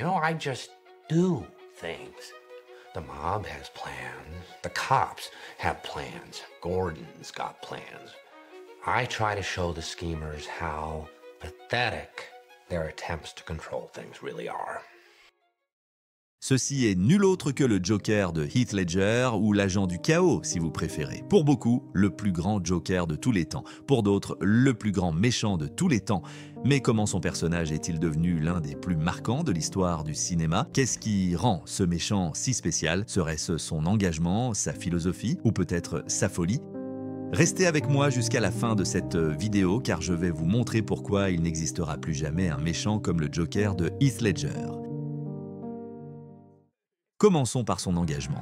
You know, I just do things. The mob has plans. The cops have plans. Gordon's got plans. I try to show the schemers how pathetic their attempts to control things really are. Ceci est nul autre que le Joker de Heath Ledger ou l'agent du chaos si vous préférez. Pour beaucoup, le plus grand Joker de tous les temps. Pour d'autres, le plus grand méchant de tous les temps. Mais comment son personnage est-il devenu l'un des plus marquants de l'histoire du cinéma? Qu'est-ce qui rend ce méchant si spécial? Serait-ce son engagement, sa philosophie ou peut-être sa folie? Restez avec moi jusqu'à la fin de cette vidéo car je vais vous montrer pourquoi il n'existera plus jamais un méchant comme le Joker de Heath Ledger. Commençons par son engagement.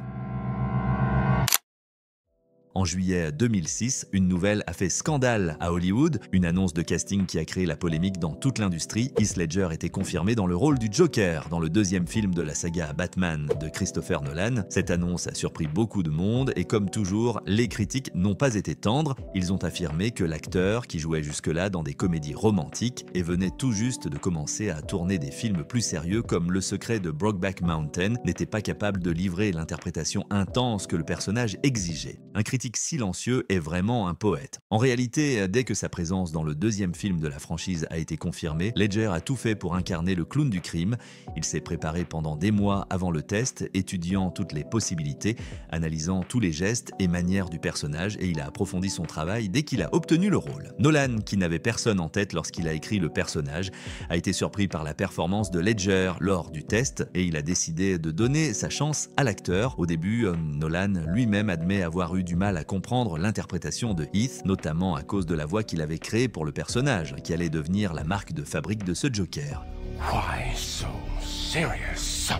En juillet 2006, une nouvelle a fait scandale à Hollywood, une annonce de casting qui a créé la polémique dans toute l'industrie. Heath Ledger était confirmé dans le rôle du Joker dans le deuxième film de la saga Batman de Christopher Nolan. Cette annonce a surpris beaucoup de monde et comme toujours, les critiques n'ont pas été tendres. Ils ont affirmé que l'acteur, qui jouait jusque-là dans des comédies romantiques et venait tout juste de commencer à tourner des films plus sérieux comme Le secret de Brokeback Mountain, n'était pas capable de livrer l'interprétation intense que le personnage exigeait. Un critique silencieux est vraiment un poète. En réalité, dès que sa présence dans le deuxième film de la franchise a été confirmée, Ledger a tout fait pour incarner le clown du crime. Il s'est préparé pendant des mois avant le test, étudiant toutes les possibilités, analysant tous les gestes et manières du personnage et il a approfondi son travail dès qu'il a obtenu le rôle. Nolan, qui n'avait personne en tête lorsqu'il a écrit le personnage, a été surpris par la performance de Ledger lors du test et il a décidé de donner sa chance à l'acteur. Au début, Nolan lui-même admet avoir eu du mal à comprendre l'interprétation de Heath, notamment à cause de la voix qu'il avait créée pour le personnage, qui allait devenir la marque de fabrique de ce Joker. Why so serious?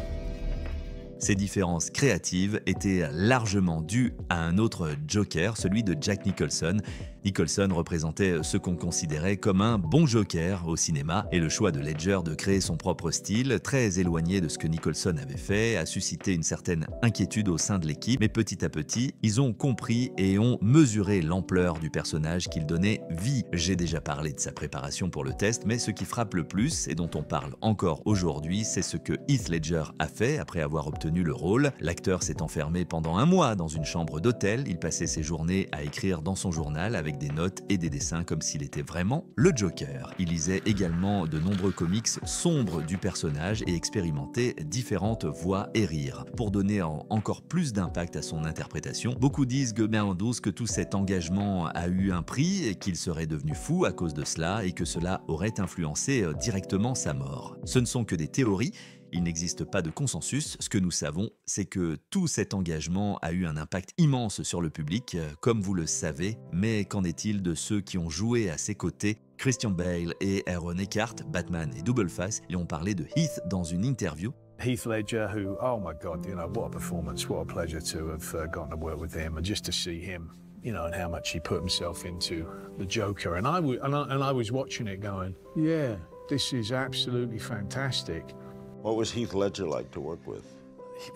Ces différences créatives étaient largement dues à un autre Joker, celui de Jack Nicholson. Nicholson représentait ce qu'on considérait comme un bon Joker au cinéma et le choix de Ledger de créer son propre style, très éloigné de ce que Nicholson avait fait, a suscité une certaine inquiétude au sein de l'équipe. Mais petit à petit, ils ont compris et ont mesuré l'ampleur du personnage qu'il donnait vie. J'ai déjà parlé de sa préparation pour le test, mais ce qui frappe le plus et dont on parle encore aujourd'hui, c'est ce que Heath Ledger a fait après avoir obtenu le rôle. L'acteur s'est enfermé pendant un mois dans une chambre d'hôtel. Il passait ses journées à écrire dans son journal avec des notes et des dessins comme s'il était vraiment le Joker. Il lisait également de nombreux comics sombres du personnage et expérimentait différentes voix et rires. Pour donner encore plus d'impact à son interprétation, beaucoup disent que tout cet engagement a eu un prix et qu'il serait devenu fou à cause de cela et que cela aurait influencé directement sa mort. Ce ne sont que des théories. Il n'existe pas de consensus. Ce que nous savons, c'est que tout cet engagement a eu un impact immense sur le public, comme vous le savez. Mais qu'en est-il de ceux qui ont joué à ses côtés? Christian Bale et Aaron Eckhart, Batman et Double Face, lui ont parlé de Heath dans une interview. Heath Ledger, who, oh my God, you know, what a performance, what a pleasure to have gotten to work with him and just to see him, you know, and how much he put himself into the Joker. And I was watching it going, yeah, this is absolutely fantastic. What was Heath Ledger like to work with?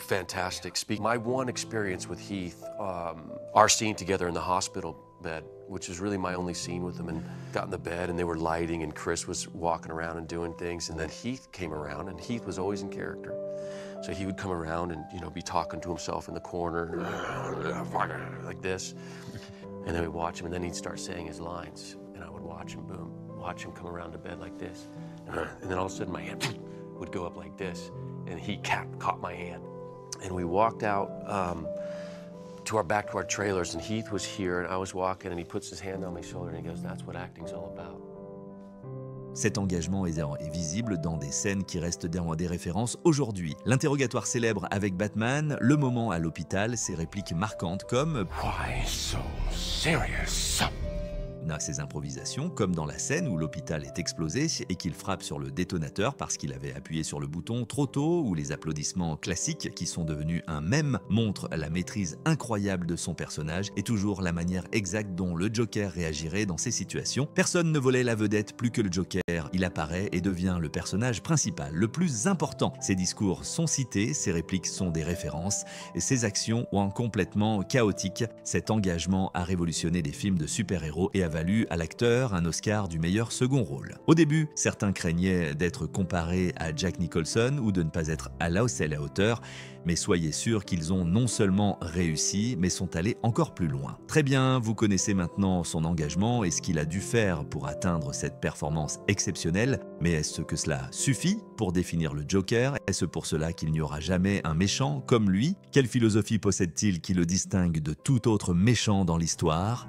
Fantastic. My one experience with Heath, our scene together in the hospital bed, which was really my only scene with him, and got in the bed and they were lighting and Chris was walking around and doing things, and then Heath came around and Heath was always in character. So he would come around and, you know, be talking to himself in the corner, like this. And then we'd watch him and then he'd start saying his lines and I would watch him, boom, watch him come around the bed like this. And then all of a sudden my hand would go up like this, and he caught my hand. And we walked out back to our trailers, and Heath was here, and I was walking, and he puts his hand on my shoulder, and he goes, "That's what acting's all about." Cet engagement est visible dans des scènes qui restent des références aujourd'hui. L'interrogatoire célèbre avec Batman, le moment à l'hôpital, ses répliques marquantes comme « Why so serious? » à ses improvisations, comme dans la scène où l'hôpital est explosé et qu'il frappe sur le détonateur parce qu'il avait appuyé sur le bouton trop tôt, ou les applaudissements classiques qui sont devenus un mème montrent la maîtrise incroyable de son personnage et toujours la manière exacte dont le Joker réagirait dans ces situations. Personne ne volait la vedette plus que le Joker. Il apparaît et devient le personnage principal, le plus important. Ses discours sont cités, ses répliques sont des références et ses actions, complètement chaotiques. Cet engagement a révolutionné des films de super-héros et a valu à l'acteur un Oscar du meilleur second rôle. Au début, certains craignaient d'être comparés à Jack Nicholson ou de ne pas être à la hauteur, mais soyez sûrs qu'ils ont non seulement réussi, mais sont allés encore plus loin. Très bien, vous connaissez maintenant son engagement et ce qu'il a dû faire pour atteindre cette performance exceptionnelle, mais est-ce que cela suffit pour définir le Joker? Est-ce pour cela qu'il n'y aura jamais un méchant comme lui? Quelle philosophie possède-t-il qui le distingue de tout autre méchant dans l'histoire?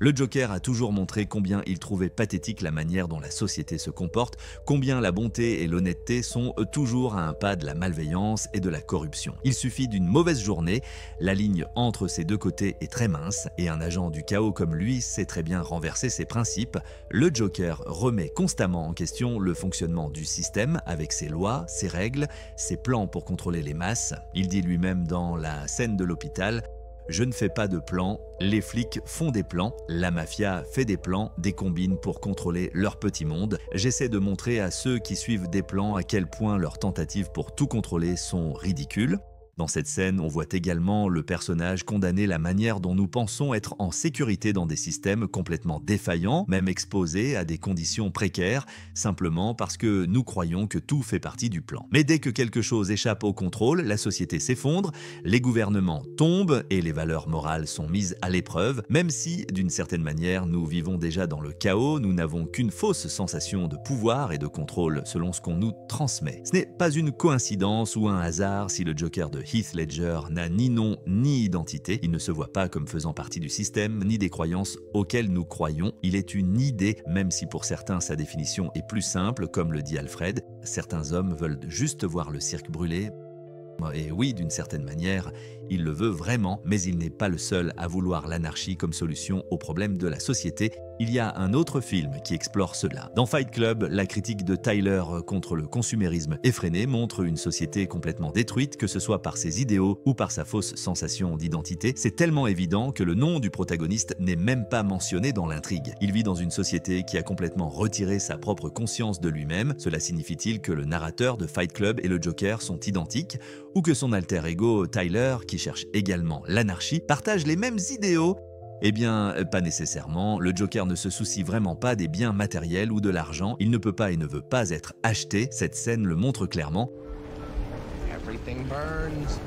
Le Joker a toujours montré combien il trouvait pathétique la manière dont la société se comporte, combien la bonté et l'honnêteté sont toujours à un pas de la malveillance et de la corruption. Il suffit d'une mauvaise journée, la ligne entre ces deux côtés est très mince, et un agent du chaos comme lui sait très bien renverser ses principes. Le Joker remet constamment en question le fonctionnement du système avec ses lois, ses règles, ses plans pour contrôler les masses. Il dit lui-même dans la scène de l'hôpital: je ne fais pas de plans, les flics font des plans, la mafia fait des plans, des combines pour contrôler leur petit monde. J'essaie de montrer à ceux qui suivent des plans à quel point leurs tentatives pour tout contrôler sont ridicules. Dans cette scène, on voit également le personnage condamner la manière dont nous pensons être en sécurité dans des systèmes complètement défaillants, même exposés à des conditions précaires, simplement parce que nous croyons que tout fait partie du plan. Mais dès que quelque chose échappe au contrôle, la société s'effondre, les gouvernements tombent et les valeurs morales sont mises à l'épreuve, même si, d'une certaine manière, nous vivons déjà dans le chaos, nous n'avons qu'une fausse sensation de pouvoir et de contrôle selon ce qu'on nous transmet. Ce n'est pas une coïncidence ou un hasard si le Joker de Heath Ledger n'a ni nom ni identité, il ne se voit pas comme faisant partie du système ni des croyances auxquelles nous croyons, il est une idée, même si pour certains sa définition est plus simple, comme le dit Alfred, certains hommes veulent juste voir le cirque brûler. Et oui, d'une certaine manière, il le veut vraiment, mais il n'est pas le seul à vouloir l'anarchie comme solution aux problèmes de la société. Il y a un autre film qui explore cela. Dans Fight Club, la critique de Tyler contre le consumérisme effréné montre une société complètement détruite, que ce soit par ses idéaux ou par sa fausse sensation d'identité. C'est tellement évident que le nom du protagoniste n'est même pas mentionné dans l'intrigue. Il vit dans une société qui a complètement retiré sa propre conscience de lui-même. Cela signifie-t-il que le narrateur de Fight Club et le Joker sont identiques, ou que son alter ego Tyler, qui cherche également l'anarchie, partage les mêmes idéaux? Eh bien, pas nécessairement. Le Joker ne se soucie vraiment pas des biens matériels ou de l'argent. Il ne peut pas et ne veut pas être acheté. Cette scène le montre clairement. Everything burns.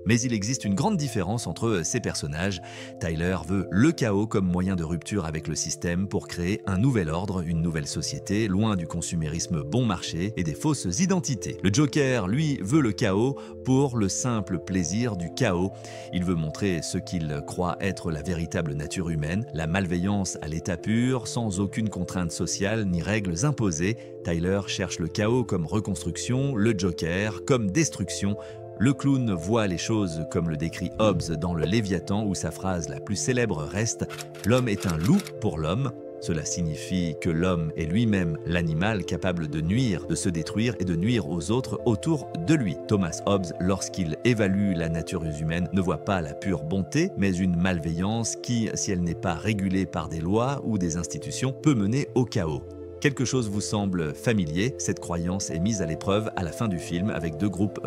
Mais il existe une grande différence entre ces personnages. Tyler veut le chaos comme moyen de rupture avec le système pour créer un nouvel ordre, une nouvelle société, loin du consumérisme bon marché et des fausses identités. Le Joker, lui, veut le chaos pour le simple plaisir du chaos. Il veut montrer ce qu'il croit être la véritable nature humaine, la malveillance à l'état pur, sans aucune contrainte sociale ni règles imposées. Tyler cherche le chaos comme reconstruction, le Joker comme destruction. Le clown voit les choses comme le décrit Hobbes dans le Léviathan, où sa phrase la plus célèbre reste « L'homme est un loup pour l'homme ». Cela signifie que l'homme est lui-même l'animal capable de nuire, de se détruire et de nuire aux autres autour de lui. Thomas Hobbes, lorsqu'il évalue la nature humaine, ne voit pas la pure bonté, mais une malveillance qui, si elle n'est pas régulée par des lois ou des institutions, peut mener au chaos. Quelque chose vous semble familier, cette croyance est mise à l'épreuve à la fin du film avec deux groupes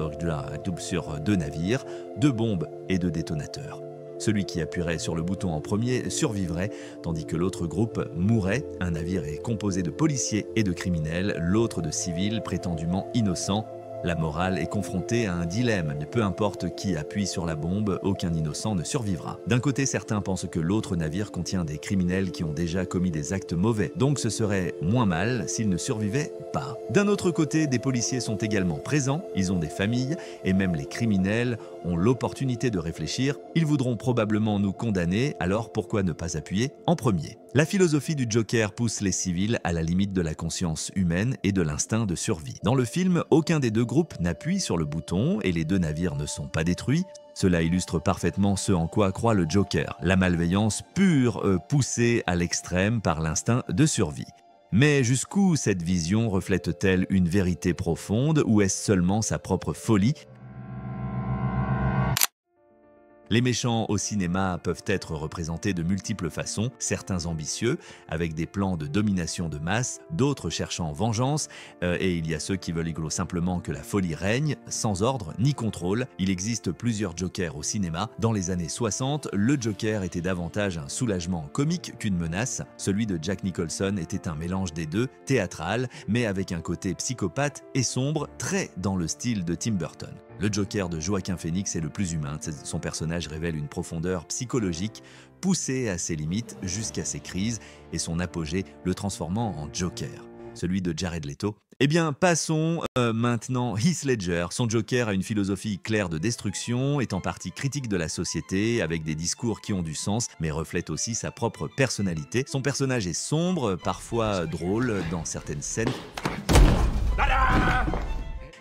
sur deux navires, deux bombes et deux détonateurs. Celui qui appuierait sur le bouton en premier survivrait, tandis que l'autre groupe mourrait. Un navire est composé de policiers et de criminels, l'autre de civils prétendument innocents. La morale est confrontée à un dilemme, mais peu importe qui appuie sur la bombe, aucun innocent ne survivra. D'un côté, certains pensent que l'autre navire contient des criminels qui ont déjà commis des actes mauvais, donc ce serait moins mal s'ils ne survivaient pas. D'un autre côté, des policiers sont également présents, ils ont des familles, et même les criminels ont l'opportunité de réfléchir. Ils voudront probablement nous condamner, alors pourquoi ne pas appuyer en premier? La philosophie du Joker pousse les civils à la limite de la conscience humaine et de l'instinct de survie. Dans le film, aucun des deux groupes n'appuie sur le bouton et les deux navires ne sont pas détruits. Cela illustre parfaitement ce en quoi croit le Joker, la malveillance pure poussée à l'extrême par l'instinct de survie. Mais jusqu'où cette vision reflète-t-elle une vérité profonde ou est-ce seulement sa propre folie ? Les méchants au cinéma peuvent être représentés de multiples façons, certains ambitieux, avec des plans de domination de masse, d'autres cherchant vengeance, et il y a ceux qui veulent simplement que la folie règne, sans ordre ni contrôle. Il existe plusieurs Jokers au cinéma. Dans les années 60, le Joker était davantage un soulagement comique qu'une menace. Celui de Jack Nicholson était un mélange des deux, théâtral, mais avec un côté psychopathe et sombre, très dans le style de Tim Burton. Le Joker de Joaquin Phoenix est le plus humain. Son personnage révèle une profondeur psychologique, poussée à ses limites jusqu'à ses crises, et son apogée le transformant en Joker. Celui de Jared Leto. Eh bien, passons maintenant Heath Ledger. Son Joker a une philosophie claire de destruction, est en partie critique de la société, avec des discours qui ont du sens, mais reflète aussi sa propre personnalité. Son personnage est sombre, parfois drôle dans certaines scènes.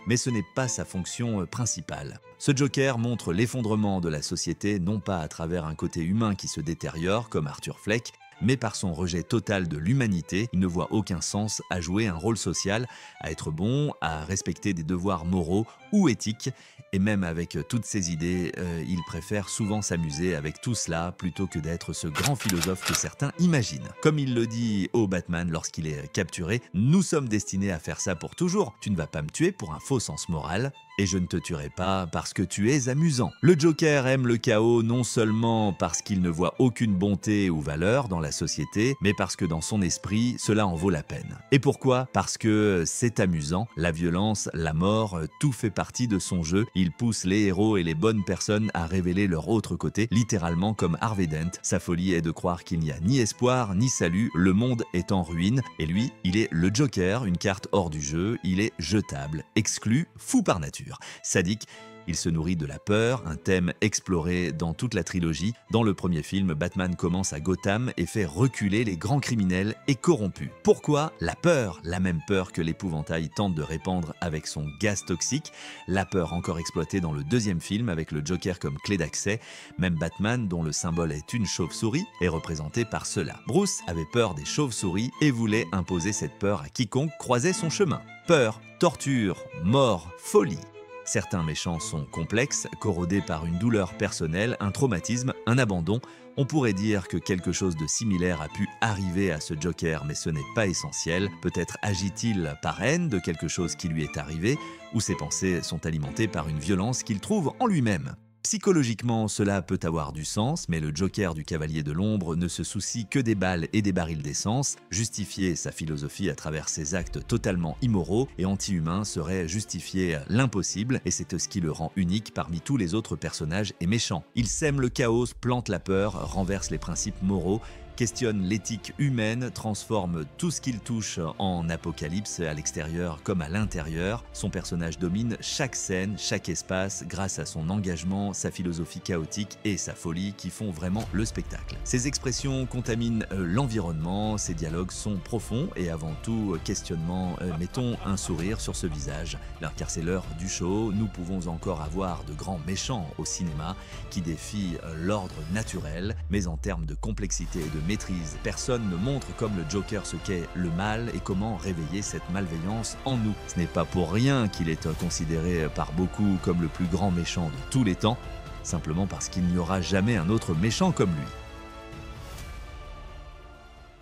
Mais ce n'est pas sa fonction principale. Ce Joker montre l'effondrement de la société non pas à travers un côté humain qui se détériore comme Arthur Fleck, mais par son rejet total de l'humanité. Il ne voit aucun sens à jouer un rôle social, à être bon, à respecter des devoirs moraux ou éthiques. Et même avec toutes ces idées, il préfère souvent s'amuser avec tout cela plutôt que d'être ce grand philosophe que certains imaginent. Comme il le dit au Batman lorsqu'il est capturé, « Nous sommes destinés à faire ça pour toujours. Tu ne vas pas me tuer pour un faux sens moral. Et je ne te tuerai pas parce que tu es amusant. » Le Joker aime le chaos non seulement parce qu'il ne voit aucune bonté ou valeur dans la société, mais parce que dans son esprit, cela en vaut la peine. Et pourquoi ? Parce que c'est amusant, la violence, la mort, tout fait partie de son jeu. Il pousse les héros et les bonnes personnes à révéler leur autre côté, littéralement comme Harvey Dent. Sa folie est de croire qu'il n'y a ni espoir, ni salut, le monde est en ruine. Et lui, il est le Joker, une carte hors du jeu, il est jetable, exclu, fou par nature. Sadique, il se nourrit de la peur, un thème exploré dans toute la trilogie. Dans le premier film, Batman commence à Gotham et fait reculer les grands criminels et corrompus. Pourquoi ? La peur, la même peur que l'épouvantail tente de répandre avec son gaz toxique, la peur encore exploitée dans le deuxième film avec le Joker comme clé d'accès. Même Batman, dont le symbole est une chauve-souris, est représenté par cela. Bruce avait peur des chauves-souris et voulait imposer cette peur à quiconque croisait son chemin. Peur, torture, mort, folie. Certains méchants sont complexes, corrodés par une douleur personnelle, un traumatisme, un abandon. On pourrait dire que quelque chose de similaire a pu arriver à ce Joker, mais ce n'est pas essentiel. Peut-être agit-il par haine de quelque chose qui lui est arrivé, ou ses pensées sont alimentées par une violence qu'il trouve en lui-même. Psychologiquement, cela peut avoir du sens, mais le Joker du Cavalier de l'Ombre ne se soucie que des balles et des barils d'essence. Justifier sa philosophie à travers ses actes totalement immoraux et anti-humains serait justifier l'impossible, et c'est ce qui le rend unique parmi tous les autres personnages et méchants. Il sème le chaos, plante la peur, renverse les principes moraux, questionne l'éthique humaine, transforme tout ce qu'il touche en apocalypse à l'extérieur comme à l'intérieur. Son personnage domine chaque scène, chaque espace grâce à son engagement, sa philosophie chaotique et sa folie qui font vraiment le spectacle. Ses expressions contaminent l'environnement, ses dialogues sont profonds et avant tout questionnement. Mettons un sourire sur ce visage, car c'est l'heure du show. Nous pouvons encore avoir de grands méchants au cinéma qui défient l'ordre naturel, mais en termes de complexité et de maîtrise, personne ne montre comme le Joker ce qu'est le mal et comment réveiller cette malveillance en nous. Ce n'est pas pour rien qu'il est considéré par beaucoup comme le plus grand méchant de tous les temps, simplement parce qu'il n'y aura jamais un autre méchant comme lui.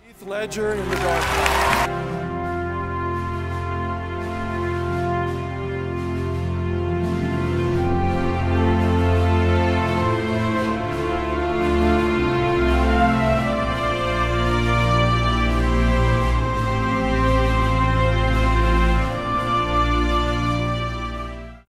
Heath Ledger in The Dark Knight.